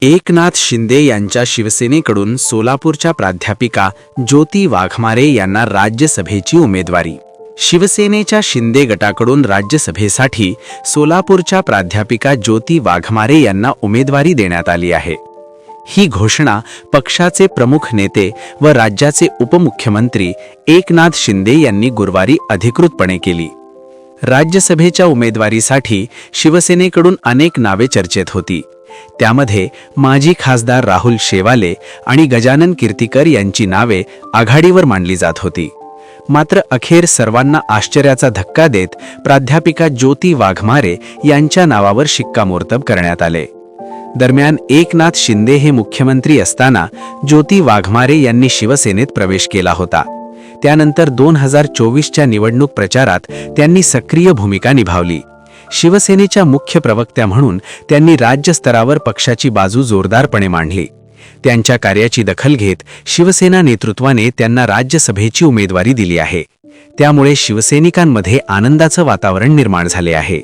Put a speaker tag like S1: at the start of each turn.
S1: एकनाथ शिंदे यांच्या शिवसेनेकडून सोलापूरच्या प्राध्यापिका ज्योती वाघमारे यांना राज्यसभेची उमेदवारी। शिवसेनेच्या शिंदे गटाकडून राज्यसभेसाठी सोलापूरच्या प्राध्यापिका ज्योती वाघमारे यांना उमेदवारी देण्यात आली आहे। ही घोषणा पक्षाचे प्रमुख नेते व राज्याचे उपमुख्यमंत्री एकनाथ शिंदे यांनी गुरुवारी अधिकृतपणे केली। राज्यसभेच्या उमेदवारीसाठी शिवसेनेकडून अनेक नावे चर्चेत होती। त्यामध्ये माजी खासदार राहुल शेवाले आणि गजानन कीर्तिकर यांची नावे आघाडीवर मांडली जात होती। मात्र अखेर सर्वांना आश्चर्याचा धक्का देत प्राध्यापिका ज्योती वाघमारे यांच्या नावावर शिक्कामोर्तब करण्यात आले। दरम्यान एकनाथ शिंदे हे मुख्यमंत्री असताना ज्योती वाघमारे यांनी शिवसेनेत प्रवेश केला होता। त्यानंतर 2024च्या निवडणूक प्रचारात त्यांनी सक्रिय भूमिका निभावली। शिवसेनेच्या मुख्य प्रवक्त्या म्हणून त्यांनी राज्यस्तरावर पक्षाची बाजू जोरदारपणे मांडली। त्यांच्या कार्याची दखल घेत शिवसेना नेतृत्वाने त्यांना राज्यसभेची उमेदवारी दिली आहे। त्यामुळे शिवसैनिकांमध्ये आनंदाचं वातावरण निर्माण झाले आहे।